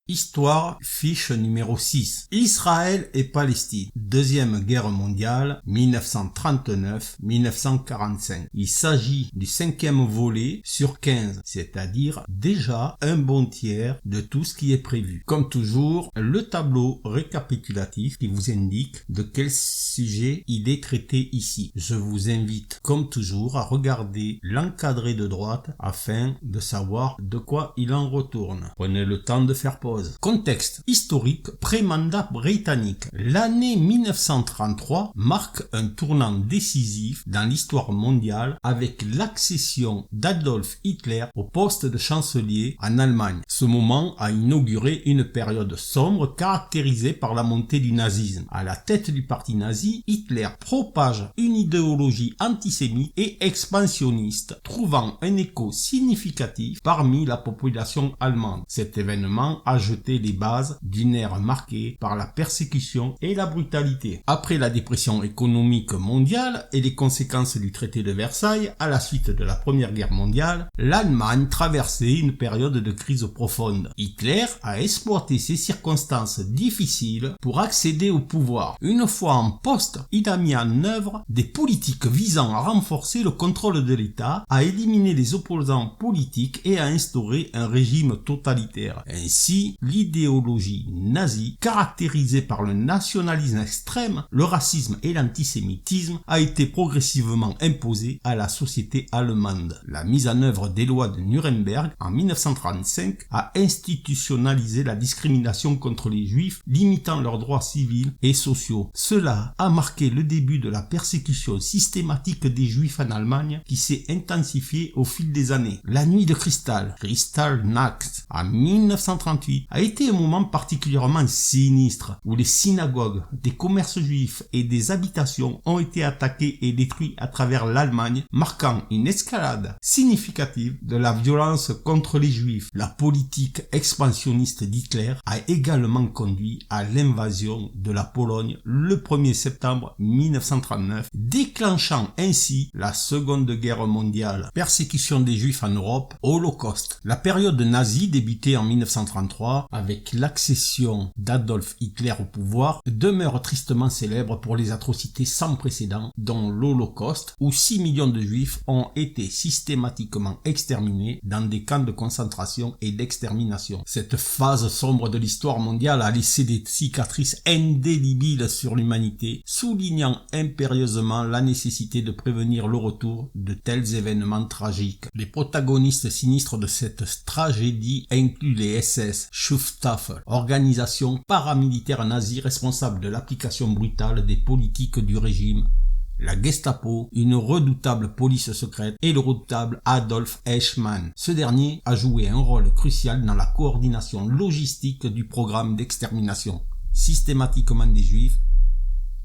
Histoire, fiche numéro 6. Israël et Palestine. Deuxième guerre mondiale, 1939-1945. Il s'agit du 5e volet sur 15, c'est-à-dire déjà un bon tiers de tout ce qui est prévu. Comme toujours, le tableau récapitulatif qui vous indique de quel sujet il est traité ici. Je vous invite, comme toujours, à regarder l'encadré de droite afin de savoir de quoi il en retourne. Prenez le temps de faire pause. Contexte historique pré-mandat britannique. L'année 1933 marque un tournant décisif dans l'histoire mondiale avec l'accession d'Adolf Hitler au poste de chancelier en Allemagne. Ce moment a inauguré une période sombre caractérisée par la montée du nazisme. À la tête du parti nazi, Hitler propage une idéologie antisémite et expansionniste, trouvant un écho significatif parmi la population allemande. Cet événement a jeté les bases d'une ère marquée par la persécution et la brutalité. Après la dépression économique mondiale et les conséquences du traité de Versailles à la suite de la Première Guerre mondiale, l'Allemagne traversait une période de crise profonde. Hitler a exploité ces circonstances difficiles pour accéder au pouvoir. Une fois en poste, il a mis en œuvre des politiques visant à renforcer le contrôle de l'État, à éliminer les opposants politiques et à instaurer un régime totalitaire. Ainsi, l'idéologie nazie, caractérisée par le nationalisme extrême, le racisme et l'antisémitisme, a été progressivement imposée à la société allemande. La mise en œuvre des lois de Nuremberg en 1935 a institutionnalisé la discrimination contre les juifs, limitant leurs droits civils et sociaux. Cela a marqué le début de la persécution systématique des juifs en Allemagne qui s'est intensifiée au fil des années. La nuit de Kristallnacht, en 1938, a été un moment particulièrement sinistre où les synagogues, des commerces juifs et des habitations ont été attaqués et détruits à travers l'Allemagne, marquant une escalade significative de la violence contre les juifs. La politique expansionniste d'Hitler a également conduit à l'invasion de la Pologne le 1er septembre 1939, déclenchant ainsi la Seconde Guerre mondiale. Persécution des juifs en Europe, Holocauste. La période nazie débutée en 1933 avec l'accession d'Adolf Hitler au pouvoir demeure tristement célèbre pour les atrocités sans précédent dont l'Holocauste où 6 millions de juifs ont été systématiquement exterminés dans des camps de concentration et d'extermination. Cette phase sombre de l'histoire mondiale a laissé des cicatrices indélébiles sur l'humanité, soulignant impérieusement la nécessité de prévenir le retour de tels événements tragiques. Les protagonistes sinistres de cette tragédie incluent les SS, Schutzstaffel, organisation paramilitaire nazie responsable de l'application brutale des politiques du régime, la Gestapo, une redoutable police secrète, et le redoutable Adolf Eichmann. Ce dernier a joué un rôle crucial dans la coordination logistique du programme d'extermination systématiquement des Juifs,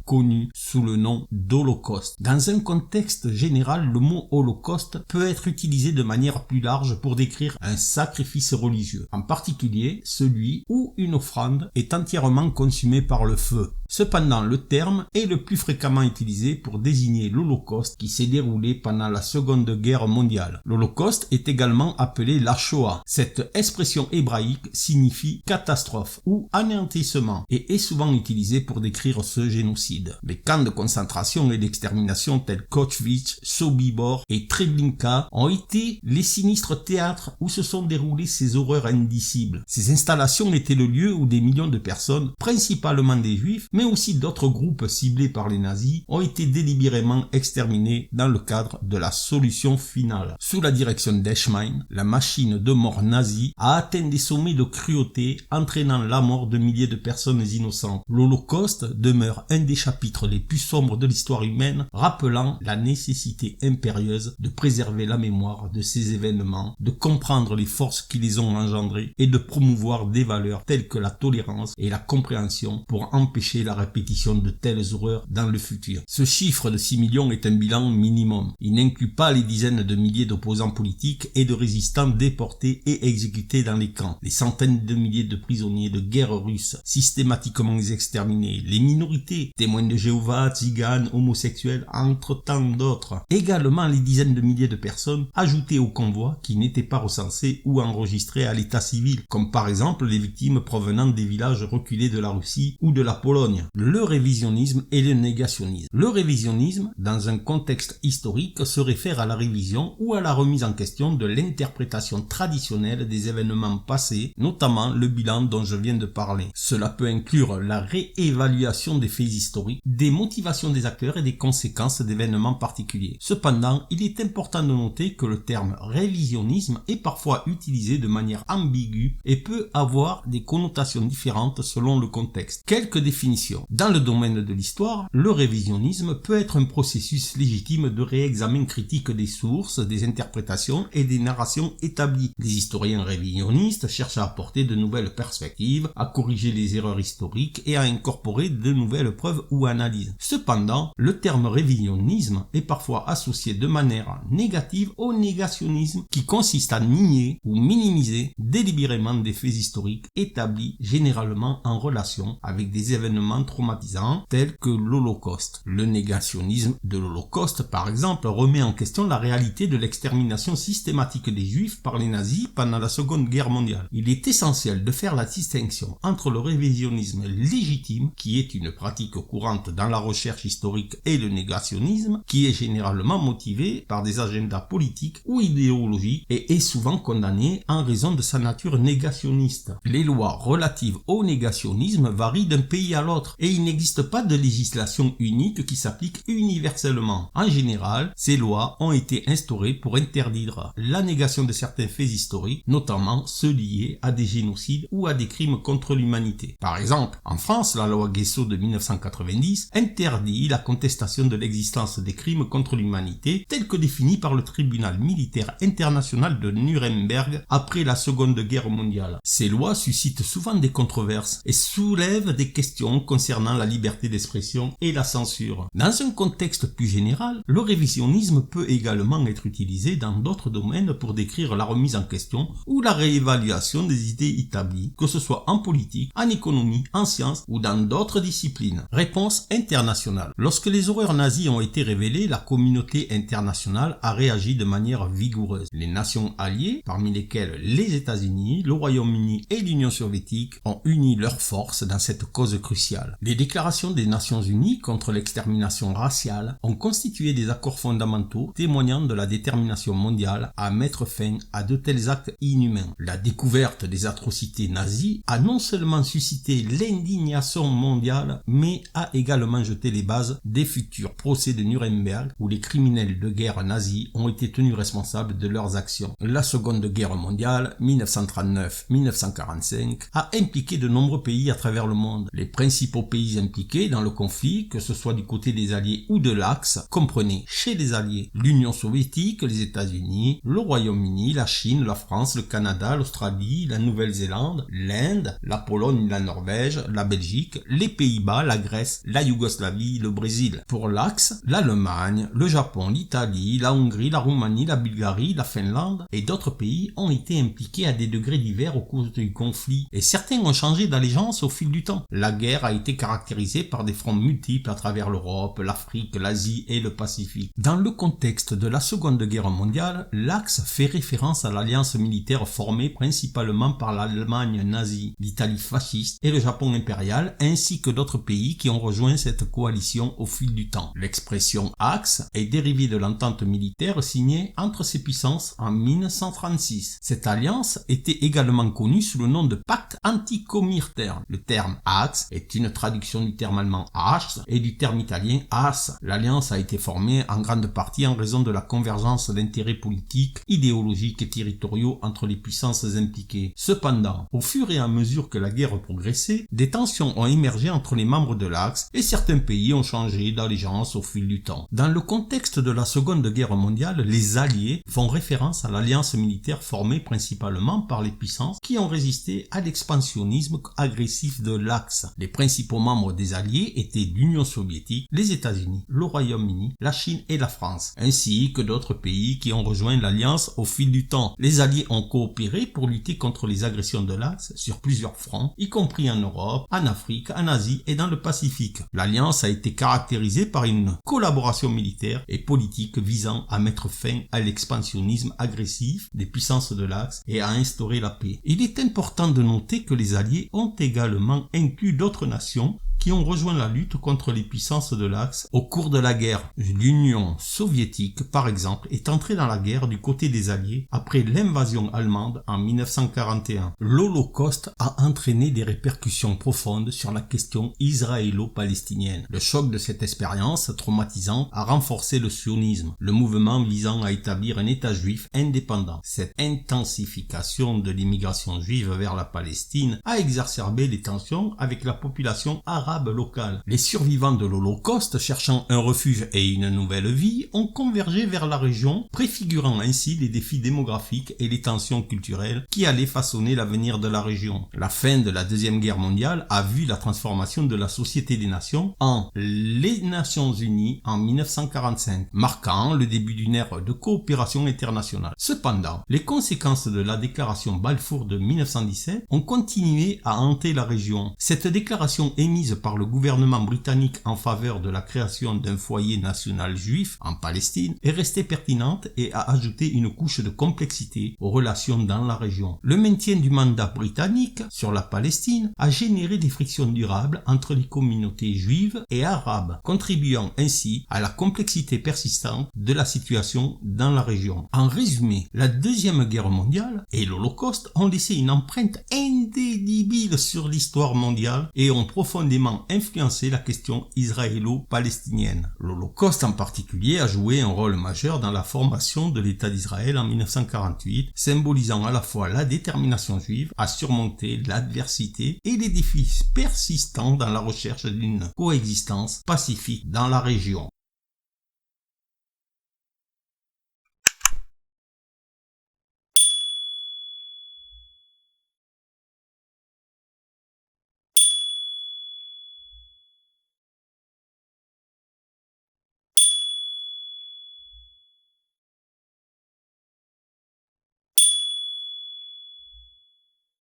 connu sous le nom d'Holocauste. Dans un contexte général, le mot Holocauste peut être utilisé de manière plus large pour décrire un sacrifice religieux, en particulier celui où une offrande est entièrement consumée par le feu. Cependant, le terme est le plus fréquemment utilisé pour désigner l'Holocauste qui s'est déroulé pendant la Seconde Guerre mondiale. L'Holocauste est également appelé la Shoah. Cette expression hébraïque signifie catastrophe ou anéantissement et est souvent utilisée pour décrire ce génocide. Les camps de concentration et d'extermination tels qu'Auschwitz, Sobibor et Treblinka ont été les sinistres théâtres où se sont déroulées ces horreurs indicibles. Ces installations étaient le lieu où des millions de personnes, principalement des Juifs, mais aussi d'autres groupes ciblés par les nazis, ont été délibérément exterminés dans le cadre de la solution finale. Sous la direction d'Eichmann, la machine de mort nazie a atteint des sommets de cruauté, entraînant la mort de milliers de personnes innocentes. L'Holocauste demeure un des chapitres les plus sombres de l'histoire humaine, rappelant la nécessité impérieuse de préserver la mémoire de ces événements, de comprendre les forces qui les ont engendrés et de promouvoir des valeurs telles que la tolérance et la compréhension pour empêcher la la répétition de telles horreurs dans le futur. Ce chiffre de 6 millions est un bilan minimum. Il n'inclut pas les dizaines de milliers d'opposants politiques et de résistants déportés et exécutés dans les camps, les centaines de milliers de prisonniers de guerre russes systématiquement exterminés, les minorités, témoins de Jéhovah, tziganes, homosexuels, entre tant d'autres. Également les dizaines de milliers de personnes ajoutées au convoi qui n'étaient pas recensées ou enregistrées à l'état civil, comme par exemple les victimes provenant des villages reculés de la Russie ou de la Pologne. Le révisionnisme et le négationnisme. Le révisionnisme, dans un contexte historique, se réfère à la révision ou à la remise en question de l'interprétation traditionnelle des événements passés, notamment le bilan dont je viens de parler. Cela peut inclure la réévaluation des faits historiques, des motivations des acteurs et des conséquences d'événements particuliers. Cependant, il est important de noter que le terme révisionnisme est parfois utilisé de manière ambiguë et peut avoir des connotations différentes selon le contexte. Quelques définitions. Dans le domaine de l'histoire, le révisionnisme peut être un processus légitime de réexamen critique des sources, des interprétations et des narrations établies. Les historiens révisionnistes cherchent à apporter de nouvelles perspectives, à corriger les erreurs historiques et à incorporer de nouvelles preuves ou analyses. Cependant, le terme révisionnisme est parfois associé de manière négative au négationnisme, qui consiste à nier ou minimiser délibérément des faits historiques établis généralement en relation avec des événements traumatisants tels que l'Holocauste. Le négationnisme de l'Holocauste, par exemple, remet en question la réalité de l'extermination systématique des Juifs par les nazis pendant la Seconde Guerre mondiale. Il est essentiel de faire la distinction entre le révisionnisme légitime, qui est une pratique courante dans la recherche historique, et le négationnisme, qui est généralement motivé par des agendas politiques ou idéologiques et est souvent condamné en raison de sa nature négationniste. Les lois relatives au négationnisme varient d'un pays à l'autre et il n'existe pas de législation unique qui s'applique universellement. En général, ces lois ont été instaurées pour interdire la négation de certains faits historiques, notamment ceux liés à des génocides ou à des crimes contre l'humanité. Par exemple, en France, la loi Guessot de 1990 interdit la contestation de l'existence des crimes contre l'humanité tels que définis par le tribunal militaire international de Nuremberg après la Seconde Guerre mondiale. Ces lois suscitent souvent des controverses et soulèvent des questions concernant la liberté d'expression et la censure. Dans un contexte plus général, le révisionnisme peut également être utilisé dans d'autres domaines pour décrire la remise en question ou la réévaluation des idées établies, que ce soit en politique, en économie, en sciences ou dans d'autres disciplines. Réponse internationale. Lorsque les horreurs nazies ont été révélées, la communauté internationale a réagi de manière vigoureuse. Les nations alliées, parmi lesquelles les États-Unis, le Royaume-Uni et l'Union soviétique, ont uni leurs forces dans cette cause cruciale. Les déclarations des Nations Unies contre l'extermination raciale ont constitué des accords fondamentaux témoignant de la détermination mondiale à mettre fin à de tels actes inhumains. La découverte des atrocités nazies a non seulement suscité l'indignation mondiale, mais a également jeté les bases des futurs procès de Nuremberg où les criminels de guerre nazis ont été tenus responsables de leurs actions. La Seconde Guerre mondiale, 1939-1945, a impliqué de nombreux pays à travers le monde. Les principaux pays impliqués dans le conflit, que ce soit du côté des Alliés ou de l'Axe, comprenaient chez les Alliés l'Union soviétique, les États-Unis, le Royaume-Uni, la Chine, la France, le Canada, l'Australie, la Nouvelle-Zélande, l'Inde, la Pologne, la Norvège, la Belgique, les Pays-Bas, la Grèce, la Yougoslavie, le Brésil. Pour l'Axe, l'Allemagne, le Japon, l'Italie, la Hongrie, la Roumanie, la Bulgarie, la Finlande et d'autres pays ont été impliqués à des degrés divers au cours du conflit et certains ont changé d'allégeance au fil du temps. La guerre a été caractérisée par des fronts multiples à travers l'Europe, l'Afrique, l'Asie et le Pacifique. Dans le contexte de la Seconde Guerre mondiale, l'Axe fait référence à l'alliance militaire formée principalement par l'Allemagne nazie, l'Italie fasciste et le Japon impérial, ainsi que d'autres pays qui ont rejoint cette coalition au fil du temps. L'expression Axe est dérivée de l'entente militaire signée entre ces puissances en 1936. Cette alliance était également connue sous le nom de pacte anticominterno. Le terme Axe est une traduction du terme allemand Axe et du terme italien As. L'alliance a été formée en grande partie en raison de la convergence d'intérêts politiques, idéologiques et territoriaux entre les puissances impliquées. Cependant, au fur et à mesure que la guerre progressait, des tensions ont émergé entre les membres de l'Axe et certains pays ont changé d'allégeance au fil du temps. Dans le contexte de la Seconde Guerre mondiale, les Alliés font référence à l'alliance militaire formée principalement par les puissances qui ont résisté à l'expansionnisme agressif de l'Axe. Les principaux principaux membres des Alliés étaient l'Union soviétique, les États-Unis, le Royaume-Uni, la Chine et la France, ainsi que d'autres pays qui ont rejoint l'Alliance au fil du temps. Les Alliés ont coopéré pour lutter contre les agressions de l'Axe sur plusieurs fronts, y compris en Europe, en Afrique, en Asie et dans le Pacifique. L'Alliance a été caractérisée par une collaboration militaire et politique visant à mettre fin à l'expansionnisme agressif des puissances de l'Axe et à instaurer la paix. Il est important de noter que les Alliés ont également inclus d'autres nations qui ont rejoint la lutte contre les puissances de l'Axe au cours de la guerre. L'Union soviétique, par exemple, est entrée dans la guerre du côté des Alliés après l'invasion allemande en 1941. L'Holocauste a entraîné des répercussions profondes sur la question israélo-palestinienne. Le choc de cette expérience traumatisante a renforcé le sionisme, le mouvement visant à établir un État juif indépendant. Cette intensification de l'immigration juive vers la Palestine a exacerbé les tensions avec la population arabe locale. Les survivants de l'Holocauste, cherchant un refuge et une nouvelle vie, ont convergé vers la région, préfigurant ainsi les défis démographiques et les tensions culturelles qui allaient façonner l'avenir de la région. La fin de la Deuxième Guerre mondiale a vu la transformation de la Société des Nations en les Nations Unies en 1945, marquant le début d'une ère de coopération internationale. Cependant, les conséquences de la déclaration Balfour de 1917 ont continué à hanter la région. Cette déclaration émise par le gouvernement britannique en faveur de la création d'un foyer national juif en Palestine est restée pertinente et a ajouté une couche de complexité aux relations dans la région. Le maintien du mandat britannique sur la Palestine a généré des frictions durables entre les communautés juives et arabes, contribuant ainsi à la complexité persistante de la situation dans la région. En résumé, la Deuxième Guerre mondiale et l'Holocauste ont laissé une empreinte indélébile sur l'histoire mondiale et ont profondément influencé la question israélo-palestinienne. L'Holocauste en particulier a joué un rôle majeur dans la formation de l'État d'Israël en 1948, symbolisant à la fois la détermination juive à surmonter l'adversité et les défis persistants dans la recherche d'une coexistence pacifique dans la région.